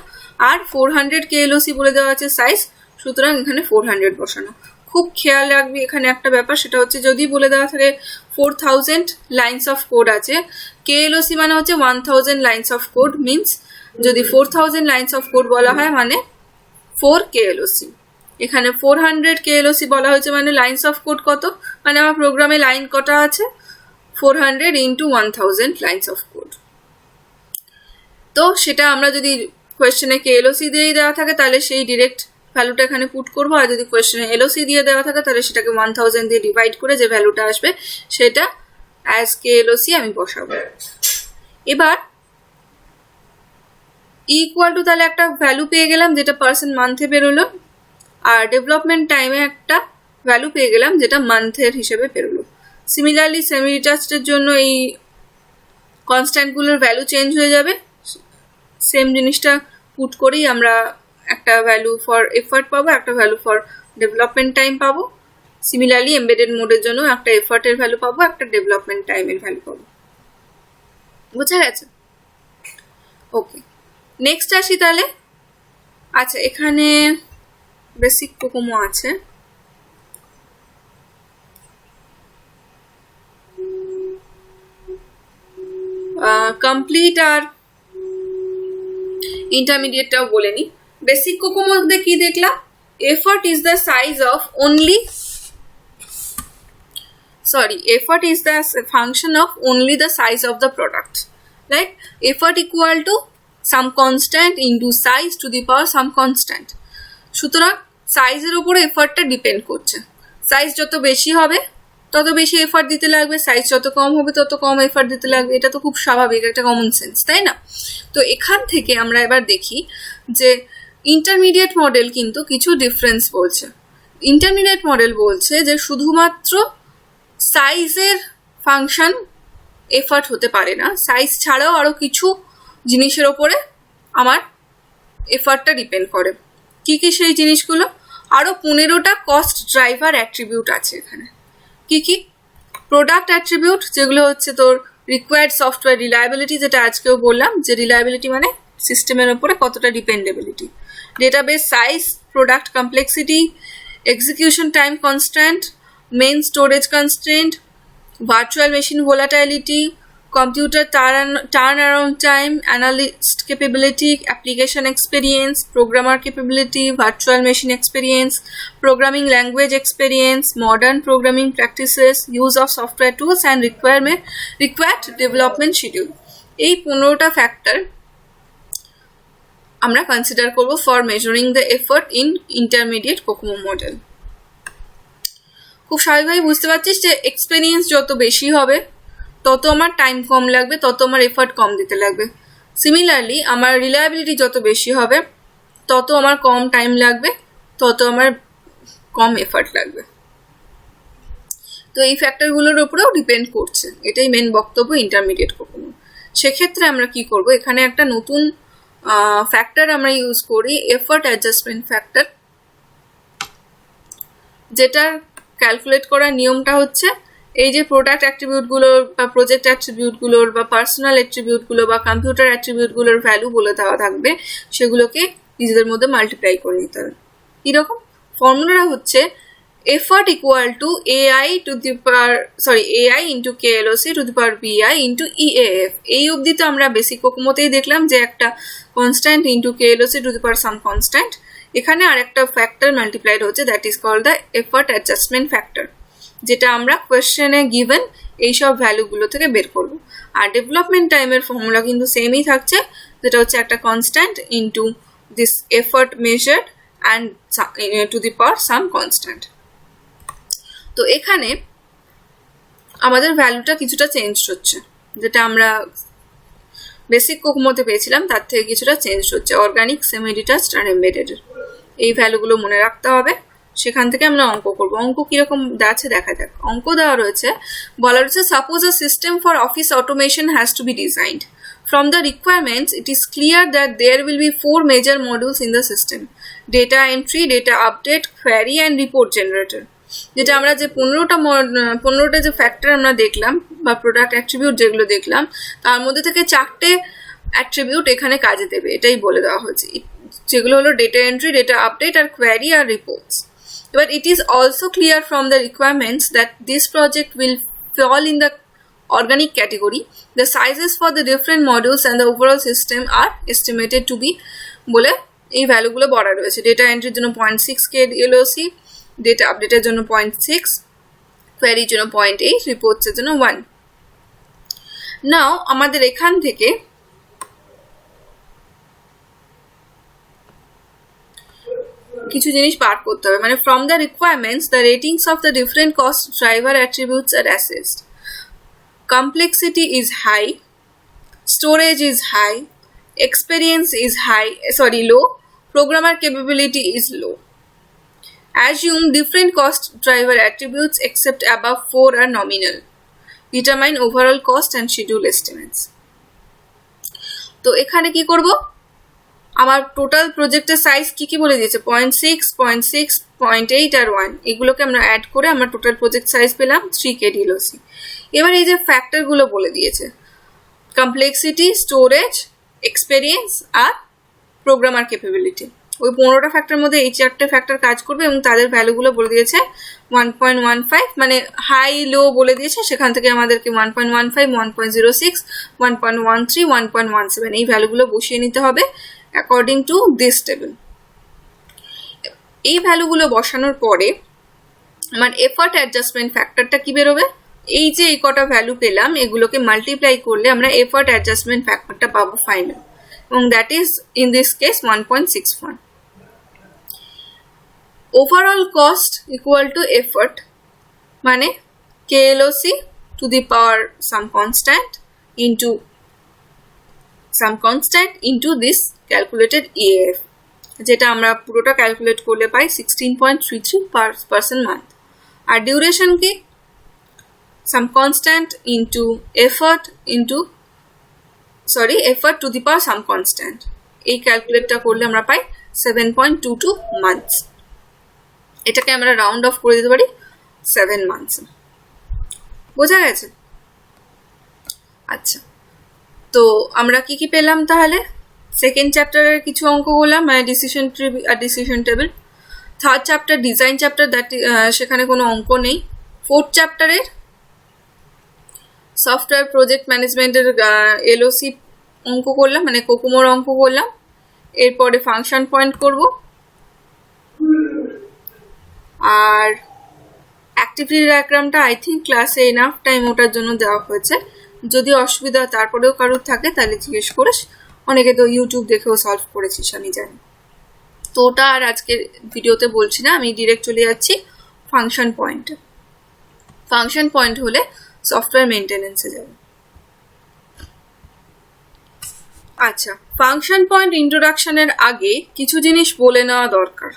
আর 400 KLOC বলে দেওয়া আছে সাইজ, সুতরাং এখানে 400 বসানো। খুব খেয়াল রাখবি এখানে একটা ব্যাপার, সেটা হচ্ছে যদি বলে দেওয়া থাকে 4000 লাইন্স অফ কোড আছে, KLOC মানে হচ্ছে 1000 লাইন্স অফ কোড, মিনস যদি 4000 লাইন্স অফ কোড বলা হয় মানে 4 KLOC। এখানে 400 KLOC বলা হয়েছে মানে লাইন্স অফ কোড কত, মানে আমার প্রোগ্রামে লাইন কটা আছে, 400 ইন্টু 1000 লাইন্স অফ কোড। তো সেটা আমরা যদি কোয়েশ্চেনে KLOC দিয়েই দেওয়া থাকে তাহলে সেই ডিরেক্ট ভ্যালুটা এখানে পুট করবো, আর যদি কোয়েশ্চেনে LOC দিয়ে দেওয়া থাকে তাহলে সেটাকে 1000 দিয়ে ডিভাইড করে যে ভ্যালুটা আসবে সেটা অ্যাজ KLOC আমি বসাবো। এবার ইকুয়াল টু তাহলে একটা ভ্যালু পেয়ে গেলাম যেটা পার্সেন্ট মান্থে বেরোলো, আর ডেভেলপমেন্ট টাইমে একটা ভ্যালু পেয়ে গেলাম যেটা মান্থের হিসেবে বেরোলো। সিমিলারলি সেমি ডিটাচডের জন্য এই কনস্ট্যান্টগুলোর ভ্যালু চেঞ্জ হয়ে যাবে, সেম জিনিসটা পুট করেই আমরা একটা ভ্যালু ফর এফার্ট পাবো, একটা ভ্যালু ফর ডেভেলপমেন্ট টাইম পাবো। সিমিলারলি এমবেডেড মোডের জন্য একটা এফার্টের ভ্যালু পাবো, একটা ডেভেলপমেন্ট টাইমের ভ্যালু পাবো। বুঝা গেছে? ওকে, নেক্সট আসি তাহলে। আচ্ছা, এখানে বেসিক কোকোমো আছে, কমপ্লিট আর ইন্টারমিডিয়েটটাও বলে নি। বেসিক কোকোমোর মধ্যে কি দেখলাম, effort is the size of only, effort is the function of only the size of the product, right? Effort equal to some constant into size to the power some constant। সুতরাং সাইজের উপরে এফার্টটা depend করছে, size যত বেশি হবে তত বেশি effort দিতে লাগবে, সাইজ যত কম হবে তত কম এফার্ট দিতে লাগবে, এটা তো খুব স্বাভাবিক, একটা কমন সেন্স, তাই না? তো এখান থেকে আমরা এবার দেখি যে ইন্টারমিডিয়েট মডেল কিন্তু কিছু ডিফারেন্স বলছে। ইন্টারমিডিয়েট মডেল বলছে যে শুধুমাত্র সাইজের ফাংশন এফার্ট হতে পারে না, সাইজ ছাড়াও আরও কিছু জিনিসের ওপরে আমার এফার্টটা ডিপেন্ড করে। কি কি সেই জিনিসগুলো? আরও 15টা কস্ট ড্রাইভার অ্যাট্রিবিউট আছে এখানে। কি কি? প্রোডাক্ট অ্যাট্রিবিউট, যেগুলো হচ্ছে তোর রিকোয়ার্ড সফটওয়্যার রিলায়েবিলিটি, যেটা আজকেও বললাম যে রিলায়েবিলিটি মানে সিস্টেমের ওপরে কতটা dependability. Database size, product complexity, execution time constant, main storage constraint, virtual machine volatility, computer turnaround time, analyst capability, application experience, programmer capability, virtual machine experience, programming language experience, modern programming practices, use of software tools and required development schedule। এই 15টা factor আমরা consider করব for measuring the effort in intermediate COCOMO model. খুব স্বাভাবিকভাবে বুঝতে পারছিস যে experience যত বেশি হবে তত আমার টাইম কম লাগবে, তত আমার এফার্ট কম দিতে লাগবে। সিমিলারলি আমার রিলায়েবিলিটি যত বেশি হবে তত আমার কম টাইম লাগবে, তত আমার কম এফার্ট লাগবে। তো এই ফ্যাক্টরগুলোর উপরেও ডিপেন্ড করছে, এটাই মেন বক্তব্য ইন্টারমিডিয়েট কোকোমো। সেক্ষেত্রে আমরা কি করব, এখানে একটা নতুন ফ্যাক্টর আমরা ইউজ করি, এফার্ট অ্যাডজাস্টমেন্ট ফ্যাক্টর, যেটার ক্যালকুলেট করার নিয়মটা হচ্ছে এই যে প্রোডাক্ট অ্যাট্রিবিউটগুলোর বা প্রজেক্ট অ্যাট্রিবিউটগুলোর বা পার্সোনাল অ্যাট্রিবিউটগুলো বা কম্পিউটার অ্যাট্রিবিউটগুলোর ভ্যালু বলে দেওয়া থাকবে, সেগুলোকে নিজেদের মধ্যে মাল্টিপ্লাই করে নিতে হবে। কীরকম? ফর্মুলাটা হচ্ছে effort equal two AI into KLOC to the power BI into EAF। এই অবধি তো আমরা বেসিক কোকোমোতেই দেখলাম যে একটা constant into KLOC to the power some constant, এখানে আর একটা ফ্যাক্টর মাল্টিপ্লাইড হচ্ছে, that is called the effort adjustment factor, যেটা আমরা কোয়েশ্চেনে গিভেন এইসব ভ্যালুগুলো থেকে বের করব। আর ডেভেলপমেন্ট টাইমের ফর্মুলা কিন্তু সেমই থাকছে, যেটা হচ্ছে একটা constant into this effort measured and two the power some constant. তো এখানে আমাদের ভ্যালুটা কিছুটা চেঞ্জ হচ্ছে, যেটা আমরা বেসিক কোকোমোতে পেয়েছিলাম তার থেকে কিছুটা চেঞ্জ হচ্ছে, অর্গানিক, সেমি ডিটাচড আর এমবেডেডের। এই ভ্যালুগুলো মনে রাখতে হবে, সেখান থেকে আমরা অঙ্ক করব। অঙ্ক কিরকম আছে দেখা যাক। অঙ্ক দেওয়া রয়েছে, বলা রয়েছে suppose a system for office automation has to be designed From the requirements, it is clear that there will be 4 major modules in the system: data entry, data update, query and report generator. যেটা আমরা যে 15টা যে factor আমরা দেখলাম বা product attribute যেগুলো দেখলাম, তার মধ্যে থেকে 4টে অ্যাট্রিবিউট এখানে কাজে দেবে, এটাই বলে দেওয়া হয়েছে, যেগুলো হলো ডেটা এন্ট্রি, ডেটা আপডেট আর কোয়ারি আর রিপোর্টস। এবার it is also clear from the requirements that this project will fall in the organic category. The sizes for the different modules and the overall system are estimated to be বলে এই ভ্যালুগুলো বলা রয়েছে। Data এন্ট্রির জন্য 0.6 KLOC, data আপডেটের জন্য 0.6, কোয়ারির জন্য 0.8, রিপোর্টসের জন্য 1। নাও আমাদের এখান থেকে কিছু জিনিস বার করতে হবে, মানে from the requirements the ratings of the different cost driver attributes are assessed. Complexity is high, storage is high, experience is low, programmer capability is low. Assume different cost driver attributes except above 4 are nominal. Determine overall cost and schedule estimates. তো এখানে কি করব, আমার total প্রজেক্টের size কি বলে দিয়েছে, 0.6, 0.6, 0.8 আর 1, এগুলোকে আমরা অ্যাড করে আমরা টোটাল প্রজেক্ট সাইজ পেলাম 3 KDLOC। এবার এই যে ফ্যাক্টরগুলো বলে দিয়েছে, কমপ্লেক্সিটি, স্টোরেজ, এক্সপেরিয়েন্স আর প্রোগ্রামার ক্যাপাবিলিটি, ওই 15টা ফ্যাক্টর মধ্যে এই 4টে ফ্যাক্টর কাজ করবে এবং তাদের ভ্যালুগুলো বলে দিয়েছে 1.15, মানে হাই লো বলে দিয়েছে, সেখান থেকে আমাদেরকে 1.15, 1.06, 1.13, 1.17 এই ভ্যালুগুলো বসিয়ে নিতে হবে অ্যাকর্ডিং টু দিস টেবিল। এই ভ্যালুগুলো বসানোর পরে আমার এফার্ট অ্যাডজাস্টমেন্ট ফ্যাক্টরটা কি বেরোবে, এই যে এই কটা ভ্যালু পেলাম এগুলোকে মাল্টিপ্লাই করলে আমরা এফার্ট অ্যাডজাস্টমেন্ট ফ্যাক্টরটা পাবো ফাইনাল, এবং that is in this case 1.61। Overall cost equal to effort, মানে KLOC to the power some constant into this calculated EAF, যেটা আমরা পুরোটা ক্যালকুলেট করলে পাই 16.33 মান্থ। আর ডিউরেশন কি, some constant into effort to the power some constant, এই ক্যালকুলেটটা করলে আমরা পাই 7.22 মান্থস। এটাকে আমরা রাউন্ড অফ করে দিতে পারি 7 মান্থস। বোঝা গেছে? আচ্ছা, তো আমরা কি পেলাম তাহলে? সেকেন্ড চ্যাপ্টারের কিছু অঙ্ক করলাম, মানে ডিসিশন ট্রি আর decision table. Third chapter design chapter, সেখানে কোনো অঙ্ক নেই। ফোর্থ চ্যাপ্টারের সফটওয়্যার প্রজেক্ট ম্যানেজমেন্টের LOC অঙ্ক করলাম, মানে কোকোমোর অঙ্ক করলাম। এরপরে ফাংশন পয়েন্ট করব, আর অ্যাক্টিভিটি ডায়াগ্রামটা আই থিঙ্ক ক্লাসে এনাফ টাইম ওটার জন্য দেওয়া হয়েছে। যদি অসুবিধা তারপরেও কারোর থাকে তাহলে জিজ্ঞেস করিস, অনেকে তো ইউটিউব দেখেও সলভ করেছিস আমি জানি। তো ওটা আর আজকের ভিডিওতে বলছি না, আমি ডিরেক্ট চলে যাচ্ছি ফাংশন পয়েন্টে। ফাংশন পয়েন্ট হলে সফটওয়্যার মেনটেনেন্সে যাবে। আচ্ছা, ফাংশন পয়েন্ট ইন্ট্রোডাকশনের আগে কিছু জিনিস বলে নেওয়া দরকার।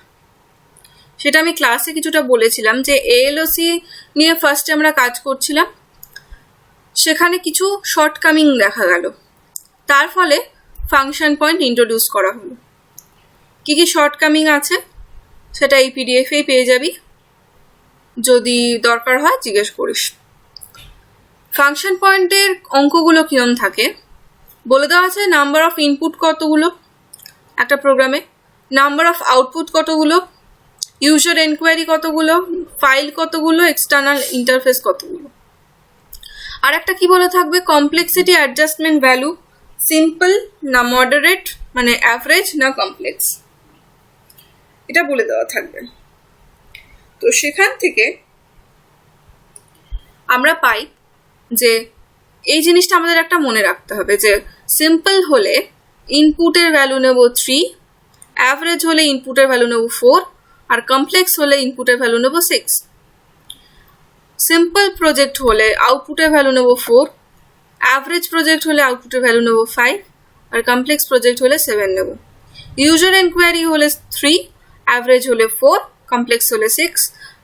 সেটা আমি ক্লাসে কিছুটা বলেছিলাম যে ALOC নিয়ে ফার্স্টে আমরা কাজ করছিলাম, সেখানে কিছু শর্টকামিং দেখা গেল, তার ফলে ফাংশন পয়েন্ট ইন্ট্রোডিউস করা হলো। কি কি শর্টকামিং আছে সেটা এই PDF-এই পেয়ে যাবি, যদি দরকার হয় জিজ্ঞেস করিস। ফাংশন পয়েন্টের অঙ্কগুলো কিরম থাকে বলে দেওয়া আছে। নাম্বার অফ ইনপুট কতগুলো একটা প্রোগ্রামে, নাম্বার অফ আউটপুট কতগুলো, ইউজার এনকোয়ারি কতগুলো, ফাইল কতগুলো, এক্সটার্নাল ইন্টারফেস কতগুলো। আর একটা কি বলে থাকবে, কমপ্লেক্সিটি অ্যাডজাস্টমেন্ট ভ্যালু সিম্পল না মডারেট, মানে অ্যাভারেজ না কমপ্লেক্স, এটা বলে দেওয়া থাকবে। তো সেখান থেকে আমরা পাই যে এই জিনিসটা আমাদের একটা মনে রাখতে হবে যে সিম্পল হলে ইনপুটের ভ্যালু নেব 3, অ্যাভারেজ হলে ইনপুটের ভ্যালু নেব 4, আর কমপ্লেক্স হলে ইনপুটের ভ্যালু নেব 6। সিম্পল প্রজেক্ট হলে আউটপুটের ভ্যালু নেব 4, অ্যাভারেজ প্রজেক্ট হলে আউটপুটের ভ্যালু নেব 5, আর কমপ্লেক্স প্রজেক্ট হলে 7 নেব। ইউজার এনকোয়ারি হলে 3, অ্যাভারেজ হলে 4, কমপ্লেক্স হলে 6,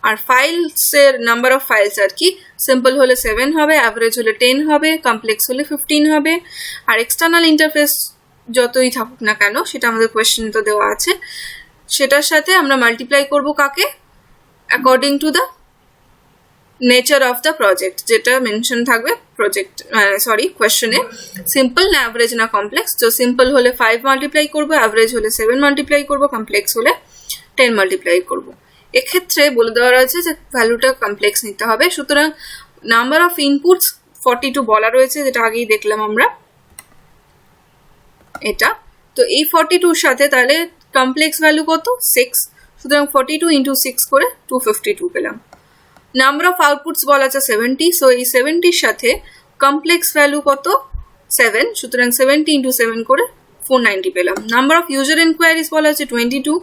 আর ফাইলসের নাম্বার অফ ফাইলস আর কি, সিম্পল হলে 7 হবে, অ্যাভারেজ হলে 10 হবে, কমপ্লেক্স হলে 15 হবে। আর এক্সটার্নাল ইন্টারফেস যতই থাকুক না কেন, সেটা আমাদের কোয়েশ্চেন তো দেওয়া আছে, সেটার সাথে আমরা মাল্টিপ্লাই করব কাকে, according to the nature of the project, যেটা মেনশন থাকবে প্রজেক্ট কোয়েশ্চেনে, সিম্পল না অ্যাভারেজ না কমপ্লেক্স। তো সিম্পল হলে 5 মাল্টিপ্লাই করবো, অ্যাভারেজ হলে 7 মাল্টিপ্লাই করবো, কমপ্লেক্স হলে 10 মাল্টিপ্লাই করবো। এক্ষেত্রে বলে দেওয়া রয়েছে যে ভ্যালুটা কমপ্লেক্স নিতে হবে। সুতরাং নাম্বার অফ ইনপুটস 42 বলা রয়েছে, যেটা আগেই দেখলাম আমরা এটা। তো এই 42-র সাথে তাহলে কমপ্লেক্স ভ্যালু কত, 6। সুতরাং 42 ইন্টু 6 করে 252 পেলাম। নাম্বার অফ আউটপুটস বলা আছে 70, সো এই 70-র সাথে কমপ্লেক্স ভ্যালু কত, 7। সুতরাং 70 ইন্টু 7 করে 490 পেলাম। নাম্বার অফ ইউজার এনকোয়ারিজ বলা আছে 22,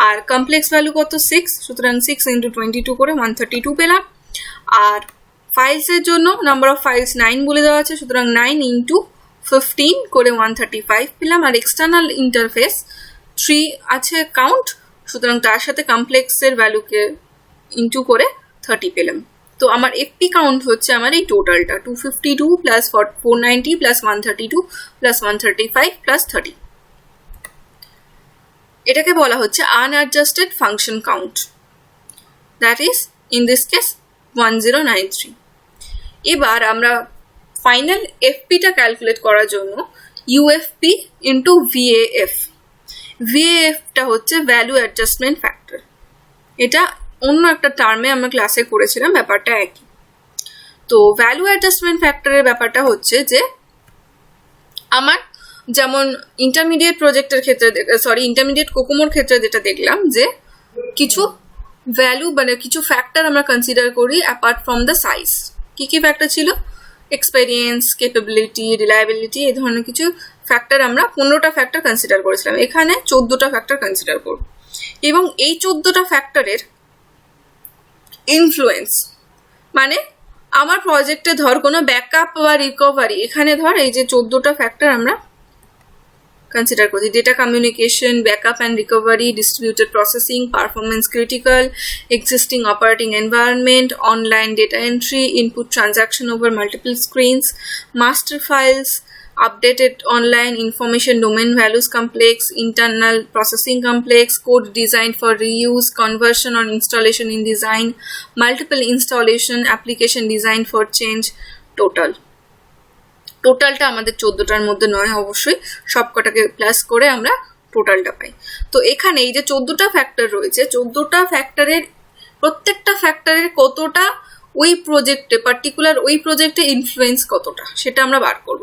আর কমপ্লেক্স ভ্যালু কত, 6। সুতরাং 6 ইন্টু 22 করে 132 পেলাম। আর ফাইলসের জন্য নাম্বার অফ ফাইলস 9 বলে দেওয়া আছে, সুতরাং 9 ইন্টু 15 করে 135 পেলাম। আর এক্সটার্নাল ইন্টারফেস 3 আছে কাউন্ট, সুতরাং তার সাথে কমপ্লেক্সের ভ্যালুকে ইন্টু করে 30 পেলাম। তো আমার এফপি কাউন্ট হচ্ছে আমার এই টোটালটা 252 প্লাস 490 প্লাস 132 প্লাস 135 প্লাস 30। এটাকে বলা হচ্ছে unadjusted function count, that is in this case 1093। এবার আমরা ফাইনাল এফপিটা ক্যালকুলেট করার জন্য ইউএফপি ইন্টু ভিএএফ, ভিএএফটা হচ্ছে ভ্যালু অ্যাডজাস্টমেন্ট ফ্যাক্টর। এটা অন্য একটা টার্মে আমরা ক্লাসে করেছিলাম, ব্যাপারটা একই। তো ভ্যালু অ্যাডজাস্টমেন্ট ফ্যাক্টরের ব্যাপারটা হচ্ছে যে আমার যেমন ইন্টারমিডিয়েট প্রজেক্টের ক্ষেত্রে, ইন্টারমিডিয়েট কোকোমোর ক্ষেত্রে যেটা দেখলাম যে কিছু ভ্যালু মানে কিছু ফ্যাক্টর আমরা কনসিডার করি অ্যাপার্ট ফ্রম দ্য সাইজ। কি কি ফ্যাক্টর ছিল, এক্সপেরিয়েন্স, ক্যাপাবিলিটি, রিলায়েবিলিটি, এই ধরনের কিছু ফ্যাক্টর আমরা 15টা ফ্যাক্টর কনসিডার করেছিলাম। এখানে 14টা ফ্যাক্টর কনসিডার করব, এবং এই 14টা ফ্যাক্টরের ইনফ্লুয়েন্স মানে আমার প্রজেক্টে ধর কোনো ব্যাকআপ বা রিকভারি, এখানে ধর এই যে 14টা ফ্যাক্টর আমরা কনসিডার করছি, data communication, backup and recovery, distributed processing, performance critical, existing operating environment, online data entry, input transaction over multiple screens, master files, updated online information domain values complex, internal processing complex, code designed for reuse, conversion or installation in design, multiple installation, application designed for change, টোটালটা আমাদের 14টার মধ্যে নয়, অবশ্যই সবকটাকে plus করে আমরা টোটালটা পাই। তো এখানে এই যে 14টা ফ্যাক্টর রয়েছে, 14টা ফ্যাক্টরের প্রত্যেকটা ফ্যাক্টরের কতটা ওই প্রজেক্টে পার্টিকুলার ওই প্রজেক্টে ইনফ্লুয়েন্স কতটা, সেটা আমরা বার করব।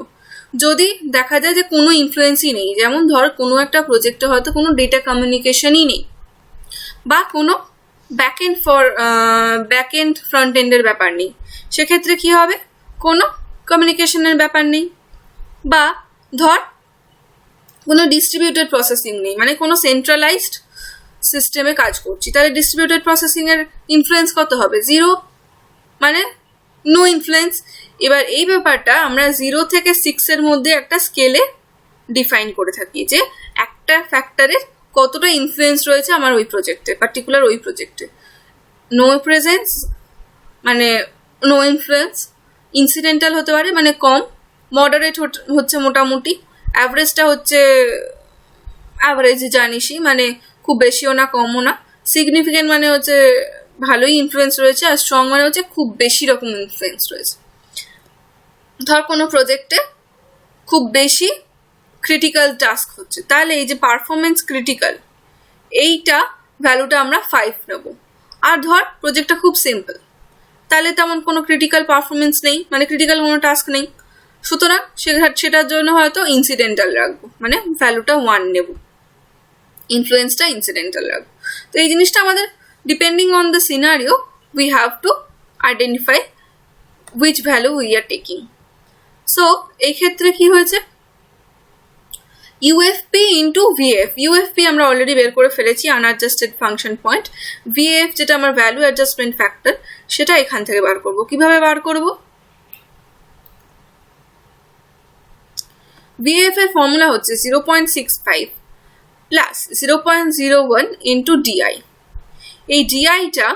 যদি দেখা যায় যে কোনো ইনফ্লুয়েন্সই নেই, যেমন ধর কোনো একটা প্রজেক্টে হয়তো কোনো ডেটা কমিউনিকেশনই নেই, বা কোনো ব্যাকএন্ড ফ্রন্ট এন্ডের ব্যাপার নেই, সেক্ষেত্রে কি হবে, কোনো কমিউনিকেশনের ব্যাপার নেই। বা ধর কোনো ডিস্ট্রিবিউটেড প্রসেসিং নেই, মানে কোনো সেন্ট্রালাইজড সিস্টেমে কাজ করছি, তাহলে ডিস্ট্রিবিউটেড প্রসেসিংয়ের ইনফ্লুয়েন্স কত হবে, 0, মানে নো ইনফ্লুয়েন্স। এবার এই ব্যাপারটা আমরা 0 থেকে 6-এর মধ্যে একটা স্কেলে ডিফাইন করে থাকি, যে একটা ফ্যাক্টরের কতটা ইনফ্লুয়েন্স রয়েছে আমার ওই প্রজেক্টে, পার্টিকুলার ওই প্রজেক্টে। নো প্রেজেন্স মানে নো ইনফ্লুয়েন্স, ইনসিডেন্টাল হতে পারে মানে কম, মডারেট হচ্ছে মোটামুটি, অ্যাভারেজটা হচ্ছে অ্যাভারেজ জানিসই, মানে খুব বেশিও না কমও না, সিগনিফিকেন্ট মানে হচ্ছে ভালোই ইনফ্লুয়েন্স রয়েছে, আর স্ট্রং মানে হচ্ছে খুব বেশি রকম ইনফ্লুয়েন্স রয়েছে। ধর কোনো প্রজেক্টে খুব বেশি ক্রিটিক্যাল টাস্ক হচ্ছে, তাহলে এই যে পারফরমেন্স ক্রিটিক্যাল, এইটা ভ্যালুটা আমরা 5 নেব। আর ধর প্রজেক্টটা খুব সিম্পল, তাহলে তেমন কোনো ক্রিটিক্যাল পারফরমেন্স নেই, মানে ক্রিটিক্যাল কোনো টাস্ক নেই, সুতরাং সেটার জন্য হয়তো ইনসিডেন্টাল রাখবো, মানে ভ্যালুটা 1 নেব, ইনফ্লুয়েন্সটা ইনসিডেন্টাল রাখবো। তো এই জিনিসটা আমাদের depending on the scenario we have to identify which value we are taking. So এই ক্ষেত্রে কি হয়েছে, ইউএফপি ইন্টু ভিএফ, ইউএফপি আমরা অলরেডি বের করে ফেলেছি, আনঅ্যাডজাস্টেড ফাংশন পয়েন্ট। ভিএফ যেটা আমার ভ্যালু অ্যাডজাস্টমেন্ট ফ্যাক্টর, সেটা এখান থেকে বার করব। কিভাবে বার করব, ভিএফ এর ফর্মুলা হচ্ছে 0.65 প্লাস 0.01 ইন্টু ডিআই। এই ডিআইটা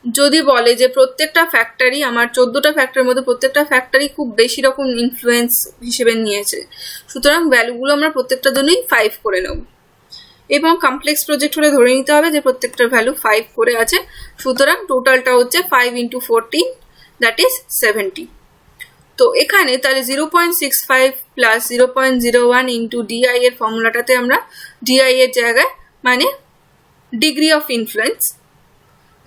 যদি বলে যে প্রত্যেকটা ফ্যাক্টরি, আমার 14টা ফ্যাক্টরির মধ্যে প্রত্যেকটা ফ্যাক্টরি খুব বেশি রকম ইনফ্লুয়েন্স হিসেবে নিয়েছে, সুতরাং ভ্যালুগুলো আমরা প্রত্যেকটার জন্যই 5 করে নেব। এবং কমপ্লেক্স প্রজেক্ট হলে ধরে নিতে হবে যে প্রত্যেকটার ভ্যালু 5 করে আছে, সুতরাং টোটালটা হচ্ছে 5 × 14, দ্যাট ইজ 70। তো এখানে তাহলে 0.65 প্লাস 0.01 ইন্টু ডিআই এর ফর্মুলাটাতে আমরা ডিআই এর জায়গায় মানে degree of influence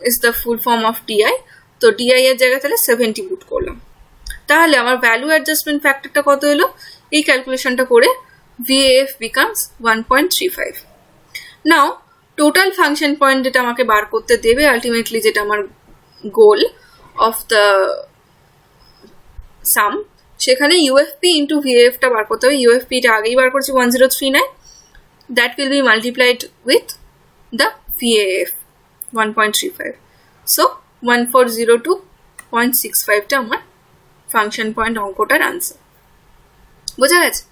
is the full form of DI, তো ডিআই এর জায়গায় তাহলে 70 পুট করলাম। তাহলে আমার ভ্যালু অ্যাডজাস্টমেন্ট ফ্যাক্টরটা কত হলো, এই ক্যালকুলেশনটা করে VAF becomes 1.35। নাও টোটাল ফাংশন পয়েন্ট যেটা আমাকে বার করতে দেবে, আলটিমেটলি যেটা আমার গোল অফ দ্য সাম, সেখানে ইউএফপি ইন্টু ভিএএফটা বার করতে হবে। ইউএফপিটা আগেই বার করছি 1039, that will be multiplied with the VAF 1.35, so 1402.65টা আমার ফাংশন পয়েন্ট অঙ্কটার আনসার। বোঝা গেছে?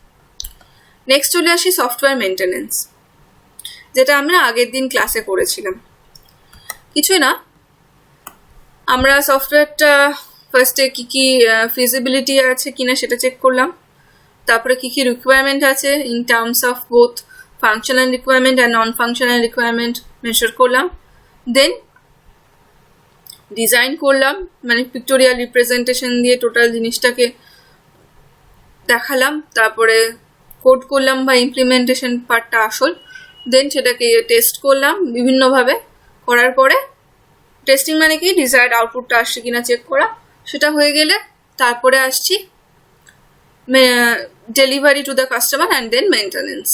নেক্সট চলে আসি সফটওয়্যার মেনটেনেন্স, যেটা আমরা আগের দিন ক্লাসে করেছিলাম। কিছু না, আমরা সফটওয়্যারটা ফার্স্টে কী কী ফিজিবিলিটি আছে কিনা সেটা চেক করলাম, তারপরে কী কী রিকোয়ারমেন্ট আছে in terms of both functional requirement and non functional requirement measure করলাম, দেন ডিজাইন করলাম, মানে পিক্টোরিয়াল রিপ্রেজেন্টেশন দিয়ে টোটাল জিনিসটাকে দেখালাম, তারপরে কোড করলাম বা ইমপ্লিমেন্টেশন পার্টটা আসল, দেন সেটাকে টেস্ট করলাম বিভিন্নভাবে, করার পরে টেস্টিং মানে কি ডিজায়ার্ড আউটপুটটা আসছে কিনা চেক করা, সেটা হয়ে গেলে তারপরে আসছি delivery to the customer and then maintenance.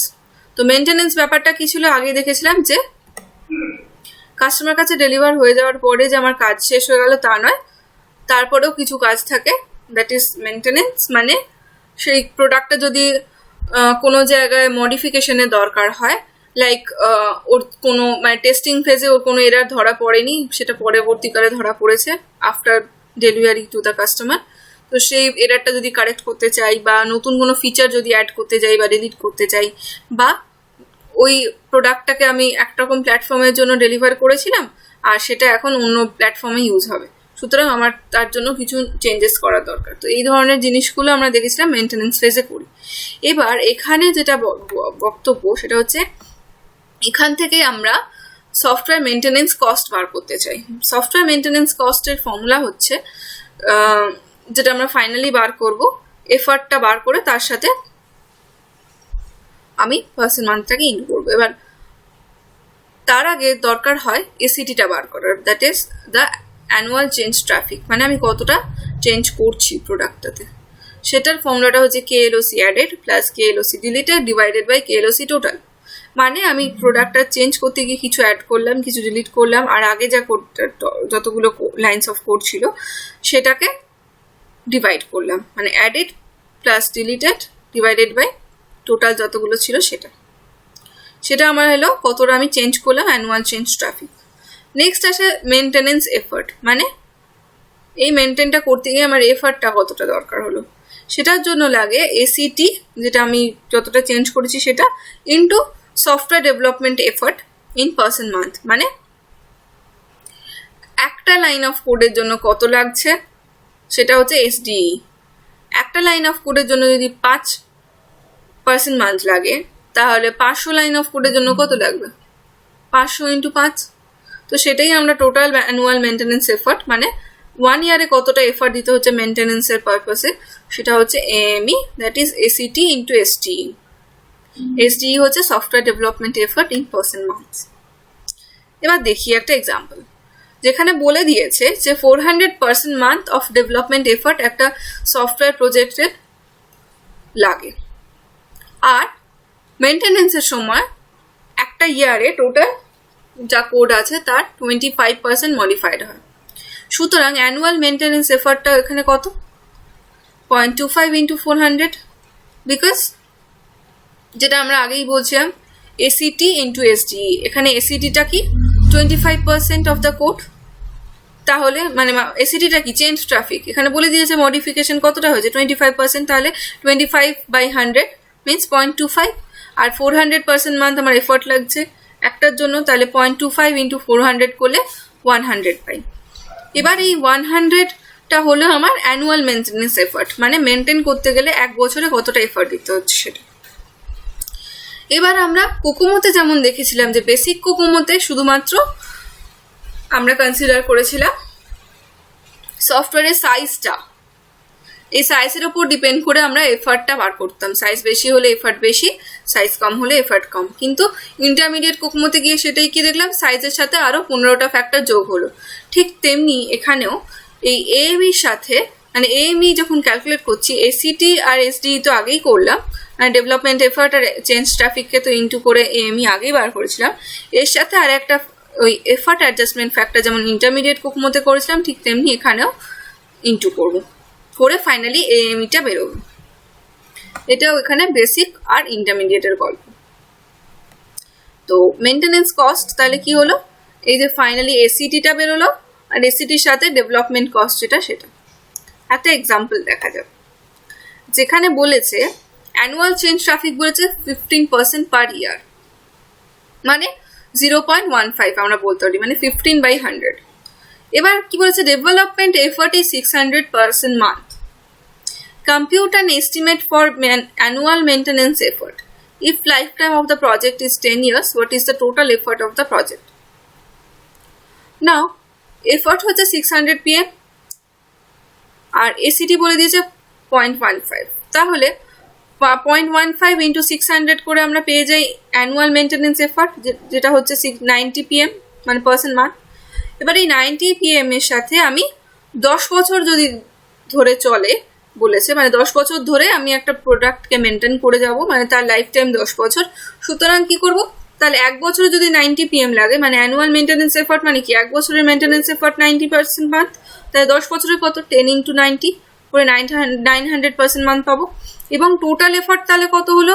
তো মেনটেনেন্স ব্যাপারটা কি ছিল, আগে দেখেছিলাম যে কাস্টমার কাছে ডেলিভার হয়ে যাওয়ার পরে যে আমার কাজ শেষ হয়ে গেল তা নয়, তারপরেও কিছু কাজ থাকে, দ্যাট ইজ মেনটেনেন্স। মানে সেই প্রোডাক্টটা যদি কোনো জায়গায় মডিফিকেশনের দরকার হয়, লাইক ওর কোনো মানে টেস্টিং ফেজে ওর কোনো এরার ধরা পড়েনি, সেটা পরবর্তীকালে ধরা পড়েছে after delivery to the customer, তো সেই এরারটা যদি কারেক্ট করতে চাই বা নতুন কোনো ফিচার যদি অ্যাড করতে চাই বা ডিলিট করতে চাই, বা ওই প্রোডাক্টটাকে আমি একরকম প্ল্যাটফর্মের জন্য ডেলিভার করেছিলাম আর সেটা এখন অন্য প্ল্যাটফর্মে ইউজ হবে, সুতরাং আমার তার জন্য কিছু চেঞ্জেস করা দরকার। তো এই ধরনের জিনিসগুলো আমরা দেখেছিলাম মেনটেনেন্স ফেজে করি। এবার এখানে যেটা বক্তব্য সেটা হচ্ছে এখান থেকে আমরা সফটওয়্যার মেনটেনেন্স কস্ট বার করতে চাই। সফটওয়্যার মেনটেনেন্স কস্টের ফর্মুলা হচ্ছে যেটা আমরা ফাইনালি বার করব, এফার্টটা বার করে তার সাথে আমি পার্সেন্ট মান্থটাকে ইন করবো। এবার তার আগে দরকার হয় এসিটিটা বার করার, that is the annual change traffic, মানে আমি কতটা চেঞ্জ করছি প্রোডাক্টটাতে, সেটার ফর্মুলাটা হচ্ছে KLOC added plus KLOC deleted divided by KLOC total. মানে আমি প্রোডাক্টটা চেঞ্জ করতে গিয়ে কিছু অ্যাড করলাম, কিছু ডিলিট করলাম, আর আগে যা যতগুলো লাইন্স অফ কোড ছিল সেটাকে ডিভাইড করলাম, মানে added plus deleted divided by total যতগুলো ছিল সেটা আমার হলো কতটা আমি চেঞ্জ করলাম, অ্যানুয়াল চেঞ্জ ট্রাফিক। নেক্সট আসে মেনটেনেন্স এফার্ট, মানে এই মেনটেনটা করতে গিয়ে আমার এফার্টটা কতটা দরকার হলো, সেটার জন্য লাগে এসিটি, যেটা আমি যতটা চেঞ্জ করেছি সেটা, into software development effort in percent month. মানে একটা লাইন অফ কোডের জন্য কত লাগছে সেটা হচ্ছে SDE। একটা লাইন অফ কোডের জন্য যদি 5% মান্থ লাগে, তাহলে 500 লাইন অফ কোডের জন্য কত লাগবে, 500 × 5। তো সেটাই আমরা টোটাল অ্যানুয়াল মেনটেনেন্স এফার্ট, মানে 1 ইয়ারে কতটা এফার্ট দিতে হচ্ছে মেনটেনেন্সের পারপাসে, সেটা হচ্ছে AME, that is ACT × SDE। SDE হচ্ছে software development effort in percent months. এবার দেখি একটা এক্সাম্পল, যেখানে বলে দিয়েছে যে 400% মান্থ অফ ডেভেলপমেন্ট এফার্ট একটা সফটওয়্যার প্রজেক্টে লাগে, আর মেনটেনেন্সের সময় একটা ইয়ারে টোটাল যা কোড আছে তার 25% মডিফাইড হয়। সুতরাং অ্যানুয়াল মেনটেনেন্স এফার্টটা এখানে কত, 0.25 × 400, বিকজ যেটা আমরা আগেই বলছিলাম ACT × SDE, এখানে ACTটা কি 25% অফ দ্য কোড, তাহলে মানে ACTটা কি চেঞ্জ ট্রাফিক, এখানে বলে দিয়েছে মডিফিকেশন কতটা হয়েছে 25%, তাহলে 25/100 মিনস 0.25, আর 400% মান্থ আমার এফার্ট লাগছে একটার জন্য, তাহলে 0.25 × 400 করলে 100 পাই। এবার এই 100টা হলো আমার অ্যানুয়াল মেনটেন্যান্স এফার্ট, মানে মেনটেন করতে গেলে 1 বছরে কতটা এফার্ট দিতে হচ্ছে সেটা। এবার আমরা কোকোমোতে যেমন দেখেছিলাম যে বেসিক কোকোমোতে শুধুমাত্র আমরা কনসিডার করেছিলাম সফটওয়্যারের সাইজটা, এই সাইজের ওপর ডিপেন্ড করে আমরা এফার্টটা বার করতাম, সাইজ বেশি হলে এফার্ট বেশি, সাইজ কম হলে এফার্ট কম। কিন্তু ইন্টারমিডিয়েট কোকোমোতে গিয়ে সেটাই কি দেখলাম, সাইজের সাথে আরো 15টা ফ্যাক্টর যোগ হলো। ঠিক তেমনি এখানেও এই এএমইর সাথে, মানে এএমই যখন ক্যালকুলেট করছি, এসিটি আর এসডি তো আগেই করলাম, মানে ডেভেলপমেন্ট এফার্ট আর চেঞ্জ ট্রাফিককে তো ইন্টু করে এএমই আগেই বার করেছিলাম, এর সাথে আর একটা ওই এফার্ট অ্যাডজাস্টমেন্ট ফ্যাক্টর যেমন ইন্টারমিডিয়েট কোকোমোতে করেছিলাম, ঠিক তেমনি এখানেও ইন্টু করবো, করে ফাইনালি এএমইটা বেরোবে। এটাও এখানে বেসিক আর ইন্টারমিডিয়েটের গল্প। তো মেনটেনেন্স কস্ট তাহলে কি হলো, এই যে ফাইনালি এসিটিটা বেরোলো, আর এসিটির সাথে ডেভেলপমেন্ট কস্ট যেটা সেটা। একটা এক্সাম্পল দেখা যাবে, যেখানে বলেছে অ্যানুয়াল চেঞ্জ ট্রাফিক বলেছে 15% পার ইয়ার, মানে 0.15 আমরা বলতে পারি, মানে 15/100। এবার কি বলেছে, development effort is 600% month. Compute an estimate for annual maintenance effort. If lifetime of the project is 10 years, what is the total effort of the project? Now, effort হচ্ছে 600 PM আর ACT বলে দিয়েছে 0.15, তাহলে 0.15 into 600 করে আমরা পেয়ে যাই annual maintenance effort, যেটা হচ্ছে 90 PM, মানে পার্সেন্ট মান্থ। এবার এই 90 PM এর সাথে আমি 10 বছর যদি ধরে চলে বলেছে, মানে 10 বছর ধরে আমি একটা প্রোডাক্টকে মেনটেন করে যাব, মানে তার লাইফ টাইম 10 বছর। সুতরাং কি করব, তাহলে 1 বছরে যদি 90 PM লাগে, মানে অ্যানুয়াল মেনটেনেন্স এফার্ট মানে কি 1 বছরের মেনটেনেন্স এফার্ট 90% মান্থ, তাহলে 10 বছরে কত, 10 into 90 করে 900% মান্থ পাবো। এবং টোটাল এফার্ট তাহলে কত হলো,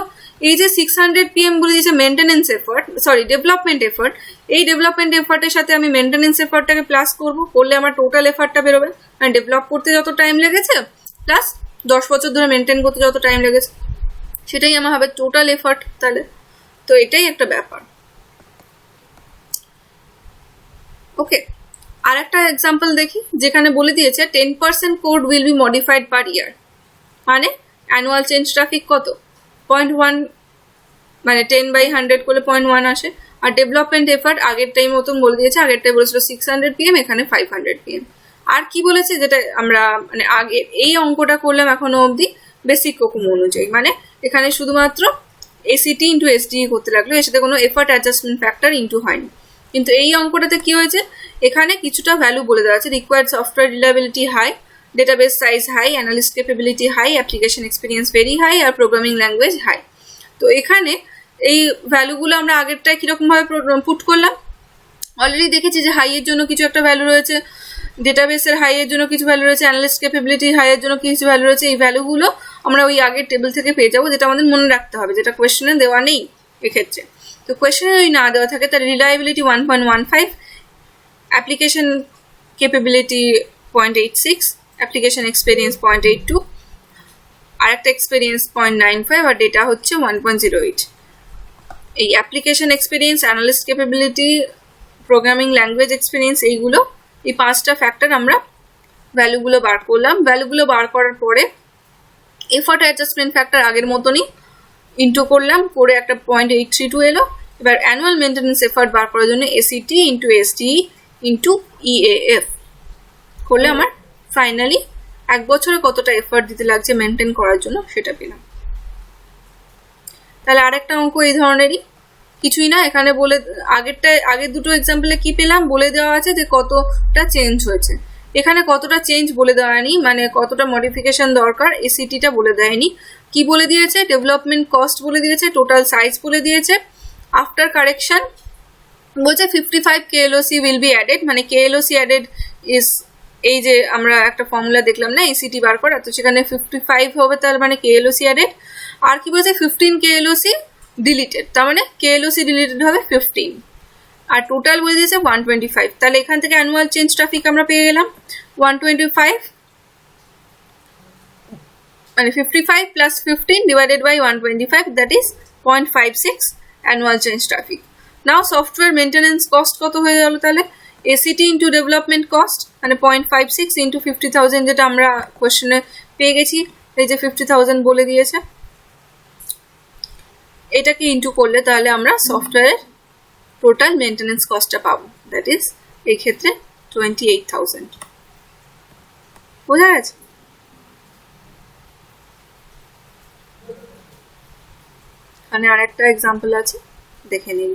এই যে 600 PM বলে দিয়েছে maintenance effort, sorry development effort, এই ডেভেলপমেন্ট এফার্টের সাথে আমি মেনটেনেন্স এফার্টটাকে প্লাস করবো, করলে আমার টোটাল এফার্টটা বেরোবে, মানে ডেভেলপ করতে যত টাইম লেগেছে প্লাস 10 বছর ধরে মেনটেন করতে যত টাইম লেগেছে, সেটাই আমার হবে টোটাল এফার্ট। তাহলে তো এটাই একটা ব্যাপার। ওকে, আর একটা এক্সাম্পল দেখি, যেখানে বলে দিয়েছে 10% কোড উইল বি মডিফাইড পার ইয়ার, মানে অ্যানুয়াল চেঞ্জ ট্রাফিক কত 0.1, মানে 10/100 করলে 0.1 আসে। আর ডেভেলপমেন্ট এফার্ট আগের টাইম মতন বলে দিয়েছে, আগেরটাই বলেছিল 600 PM, এখানে 500 PM। আর কি বলেছে, যেটা আমরা মানে আগে এই অঙ্কটা করলাম এখনো অবধি বেসিক কোকোমো অনুযায়ী, মানে এখানে শুধুমাত্র এসিটি ইন্টু এসডিই করতে লাগলো, এর সাথে কোনো এফার্ট অ্যাডজাস্টমেন্ট ফ্যাক্টর ইন্টু হয়নি। কিন্তু এই অঙ্কটাতে কি হয়েছে, এখানে কিছুটা ভ্যালু বলে দেওয়া আছে, required software reliability high, database size high, analyst capability high, application experience very high, আর প্রোগ্রামিং ল্যাঙ্গুয়েজ হাই। তো এখানে এই ভ্যালুগুলো আমরা আগেরটায় কীরকমভাবে পুট করলাম, অলরেডি দেখেছি যে হাইয়ের জন্য কিছু একটা ভ্যালু রয়েছে, ডেটাবেসের হাইয়ের জন্য কিছু ভ্যালু রয়েছে, অ্যানালিস্ট ক্যাপাবিলিটি হাইয়ের জন্য কিছু ভ্যালু রয়েছে। এই ভ্যালুগুলো আমরা ওই আগের টেবিল থেকে পেয়ে যাবো, যেটা আমাদের মনে রাখতে হবে, যেটা কোয়েশ্চেনে দেওয়া নেই এক্ষেত্রে। তো কোয়েশ্চেনে যদি না দেওয়া থাকে তাহলে reliability 1.15, application capability 0.86, application experience 0.82, আর একটা এক্সপিরিয়েন্স 0.95, আর ডেটা হচ্ছে 1.08। এই application experience, analyst capability, programming language experience, এইগুলো এই 5টা ফ্যাক্টর আমরা ভ্যালুগুলো বার করলাম। ভ্যালুগুলো বার করার পরে এফার্ট অ্যাডজাস্টমেন্ট ফ্যাক্টর আগের মতনই ইন্টু করলাম, করে একটা 0.832 এলো। এবার অ্যানুয়াল মেনটেন্যান্স এফার্ট বার করার জন্য এসিটি ইন্টু এসডিই ইন্টু ইএএফ করলে আমার ফাইনালি 1 বছরে কতটা এফার্ট দিতে লাগছে মেনটেন করার জন্য সেটা পেলাম। তাহলে আরেকটা অঙ্ক এই ধরনেরই, কিছুই না, এখানে বলে আগের দুটো এক্সাম্পলে কি পেলাম বলে দেওয়া আছে যে কতটা চেঞ্জ হয়েছে, এখানে কতটা চেঞ্জ বলে দেওয়া নেই, মানে কতটা মডিফিকেশন দরকার এসিটিটা বলে দেয়নি। কি বলে দিয়েছে, ডেভেলপমেন্ট কস্ট বলে দিয়েছে, টোটাল সাইজ বলে দিয়েছে, আফটার কারেকশন বলছে 55 KLOC উইল বি অ্যাডেড, মানে KLOC অ্যাডেড ইজ, এই যে আমরা একটা ফর্মুলা দেখলাম না এসিটি বার করা, তো সেখানে 55 হবে, তার মানে KLOC অ্যাডেড। আর কি বলছে 15 KLOC ডিলিটেড, তার মানে KLOC ডিলিটেড হবে 15, আর টোটাল বলে দিয়েছে 125। তাহলে এখান থেকে অ্যানুয়াল চেঞ্জ ট্রাফিক আমরা পেয়ে গেলাম 125, মানে 55 plus 15 divided by 125, that is 0.56 annual change traffic. Now software maintenance cost কত হয়ে গেল, তাহলে এসিটি ইন্টু ডেভেলপমেন্ট কস্ট মানে 0.56 ইন্টু 50,000 যেটা আমরা কোয়েশ্চেনে পেয়ে গেছি, এই যে 50,000 বলে দিয়েছে, এটাকে ইন্টু করলে তাহলে আমরা সফটওয়্যারের টোটাল মেনটেন্যান্স কস্টটা পাবো, দ্যাট ইজ এই ক্ষেত্রে 28,000। বোঝা গেছে? এখানে আরেকটা এক্সাম্পল আছে, দেখে নিন।